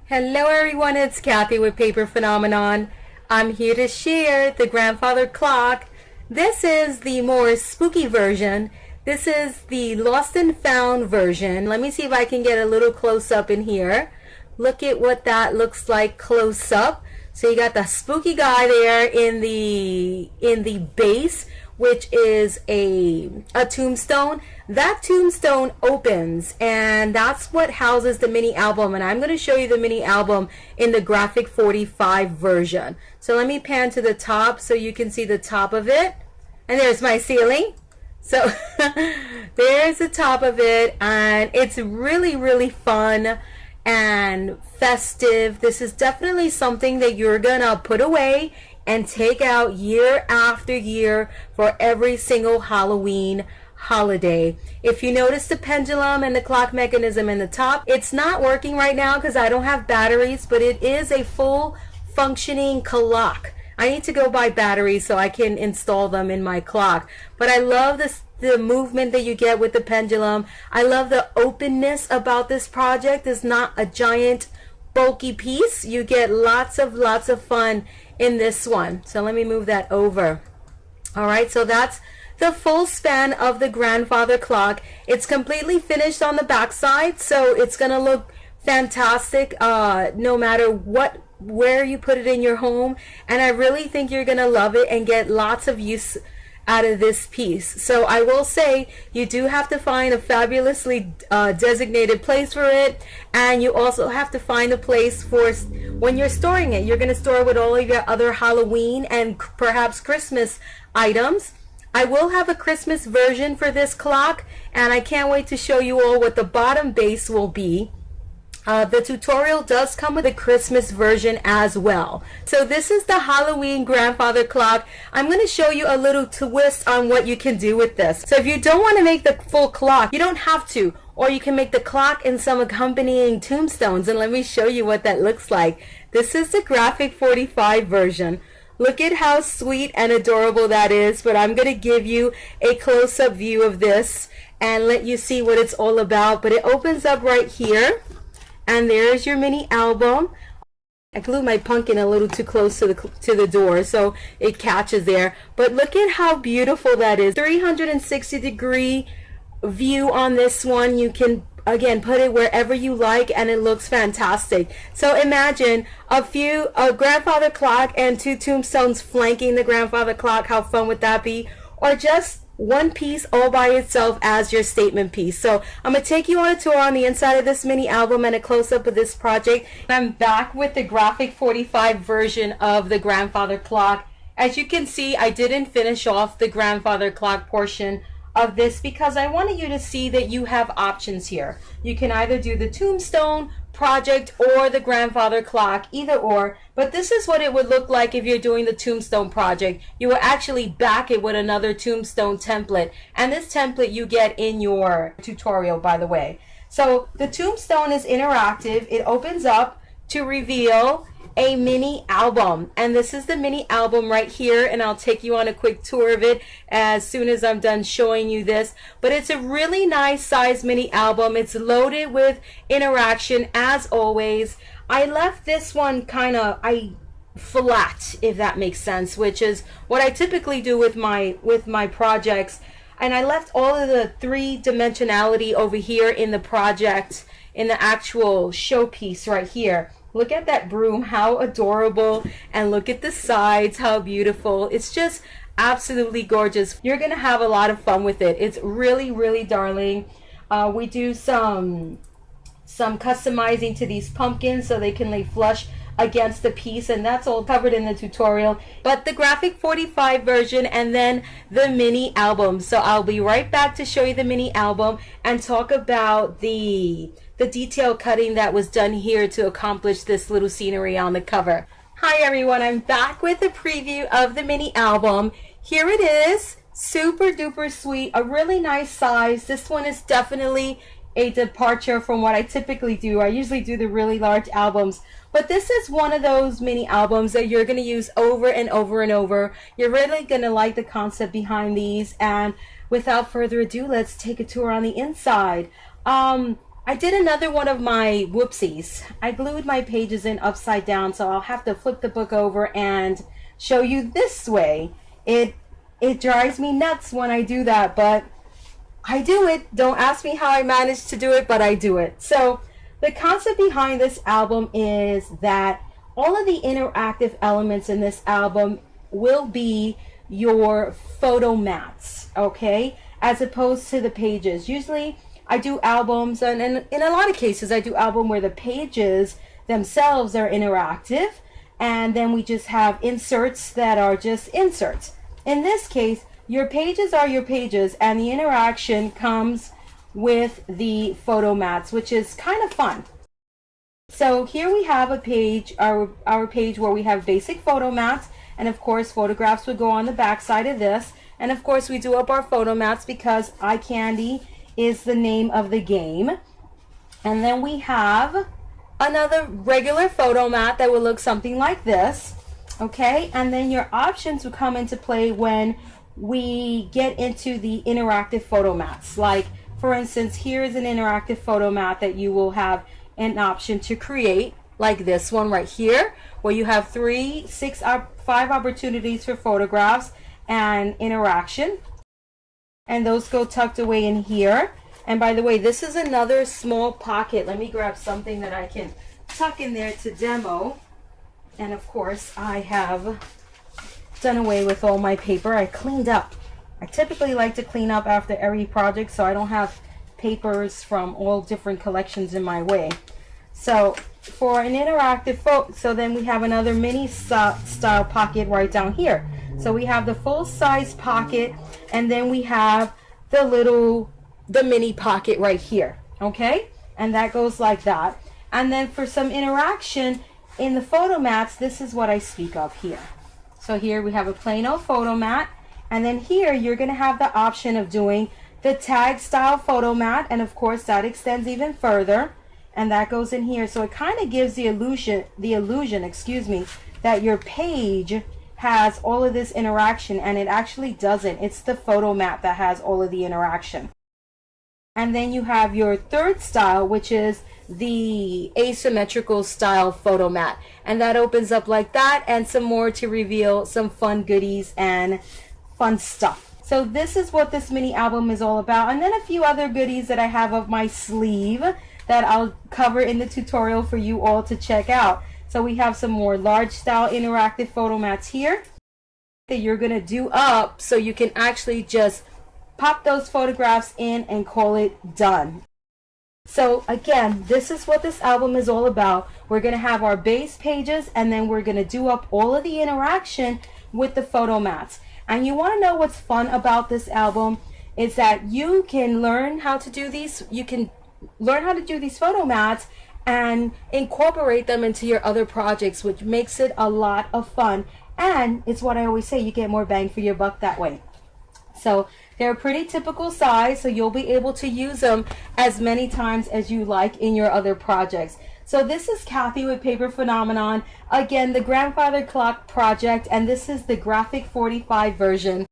Hello everyone, it's Kathy with Paper Phenomenon. I'm here to share the grandfather clock. This is the more spooky version. This is the lost and found version. Let me see if I can get a little close up in here. Look at what that looks like close up. So you got the spooky guy there in the base, which is a tombstone. That tombstone opens, and that's what houses the mini album. And I'm going to show you the mini album in the graphic 45 version. So let me pan to the top so you can see the top of it. And there's my ceiling. So there's the top of it, and it's really, really fun and festive. This is definitely something that you're gonna put away and take out year after year for every single Halloween holiday. If you notice the pendulum and the clock mechanism in the top, it's not working right now because I don't have batteries, but it is a full functioning clock. I need to go buy batteries so I can install them in my clock. But I love this, the movement that you get with the pendulum. I love the openness about this project. It's not a giant bulky piece. You get lots of fun in this one. So let me move that over. All right, so that's the full span of the grandfather clock. It's completely finished on the back side, so it's gonna look fantastic no matter where you put it in your home. And I really think you're gonna love it and get lots of use out of this piece. So I will say you do have to find a fabulously designated place for it, and you also have to find a place for when you're storing it. You're going to store it with all of your other Halloween and perhaps Christmas items. I will have a Christmas version for this clock, and I can't wait to show you all what the bottom base will be. The tutorial does come with a Christmas version as well. So this is the Halloween grandfather clock. I'm going to show you a little twist on what you can do with this. So if you don't want to make the full clock, you don't have to. Or you can make the clock and some accompanying tombstones. And let me show you what that looks like. This is the graphic 45 version. Look at how sweet and adorable that is. But I'm going to give you a close-up view of this and let you see what it's all about. But it opens up right here. And there's your mini album. I glued my pumpkin a little too close to the door, so it catches there. But look at how beautiful that is. 360-degree view on this one. You can, again, put it wherever you like, and it looks fantastic. So imagine a grandfather clock and two tombstones flanking the grandfather clock. How fun would that be? Or just one piece all by itself as your statement piece. So I'm going to take you on a tour on the inside of this mini album and a close-up of this project. I'm back with the graphic 45 version of the grandfather clock. As you can see, I didn't finish off the grandfather clock portion of this because I wanted you to see that you have options here. You can either do the tombstone project or the grandfather clock, either or. But this is what it would look like if you're doing the tombstone project. You will actually back it with another tombstone template, and this template you get in your tutorial, by the way. So the tombstone is interactive. It opens up to reveal a mini album, and this is the mini album right here, and I'll take you on a quick tour of it as soon as I'm done showing you this. But it's a really nice size mini album. It's loaded with interaction as always. I left this one kind of flat, if that makes sense, which is what I typically do with my projects. And I left all of the three-dimensionality over here in the project, in the actual showpiece right here. Look at that broom, how adorable, and look at the sides, how beautiful. It's just absolutely gorgeous. You're gonna have a lot of fun with it. It's really, really darling. We do some customizing to these pumpkins so they can lay flush against the piece, and that's all covered in the tutorial. But the graphic 45 version and then the mini album. So I'll be right back to show you the mini album and talk about the detail cutting that was done here to accomplish this little scenery on the cover. Hi everyone, I'm back with a preview of the mini album. Here it is, super duper sweet, a really nice size. This one is definitely a departure from what I typically do. I usually do the really large albums, but this is one of those mini albums that you're going to use over and over and over. You're really going to like the concept behind these, and without further ado, let's take a tour on the inside. I did another one of my whoopsies. I glued my pages in upside down, so I'll have to flip the book over and show you this way. It drives me nuts when I do that, but I do it. Don't ask me how I managed to do it, but I do it. So the concept behind this album is that all of the interactive elements in this album will be your photo mats, okay, as opposed to the pages. Usually I do albums, and in a lot of cases I do album where the pages themselves are interactive, and then we just have inserts that are just inserts. In this case, your pages are your pages, and the interaction comes with the photo mats, which is kind of fun. So here we have a page, our page where we have basic photo mats, and of course photographs would go on the back side of this, and of course we do up our photo mats because eye candy is the name of the game. And then we have another regular photo mat that will look something like this, okay? And then your options will come into play when we get into the interactive photo mats. Like, for instance, here is an interactive photo mat that you will have an option to create, like this one right here, where you have 5 opportunities for photographs and interaction, and those go tucked away in here. And by the way, this is another small pocket. Let me grab something that I can tuck in there to demo. And of course I have done away with all my paper. I cleaned up. I typically like to clean up after every project so I don't have papers from all different collections in my way. So for an interactive photo, so then we have another mini style pocket right down here. So we have the full size pocket, and then we have the mini pocket right here, okay? And that goes like that. And then for some interaction in the photo mats, this is what I speak of here. So here we have a plain old photo mat, and then here you're going to have the option of doing the tag style photo mat, and of course that extends even further, and that goes in here. So it kind of gives the illusion, excuse me, that your page has all of this interaction, and it actually doesn't. It's the photo mat that has all of the interaction. And then you have your third style, which is the asymmetrical style photo mat, and that opens up like that, and some more to reveal some fun goodies and fun stuff. So this is what this mini album is all about, and then a few other goodies that I have up my sleeve that I'll cover in the tutorial for you all to check out. So we have some more large style interactive photo mats here that you're gonna do up so you can actually just pop those photographs in and call it done. So again, this is what this album is all about. We're gonna have our base pages, and then we're gonna do up all of the interaction with the photo mats. And you wanna know what's fun about this album is that you can learn how to do these, photo mats and incorporate them into your other projects, which makes it a lot of fun. And it's what I always say, you get more bang for your buck that way. So they're a pretty typical size, so you'll be able to use them as many times as you like in your other projects. So this is Kathy with Paper Phenomenon. Again, the Grandfather Clock project, and this is the Graphic 45 version.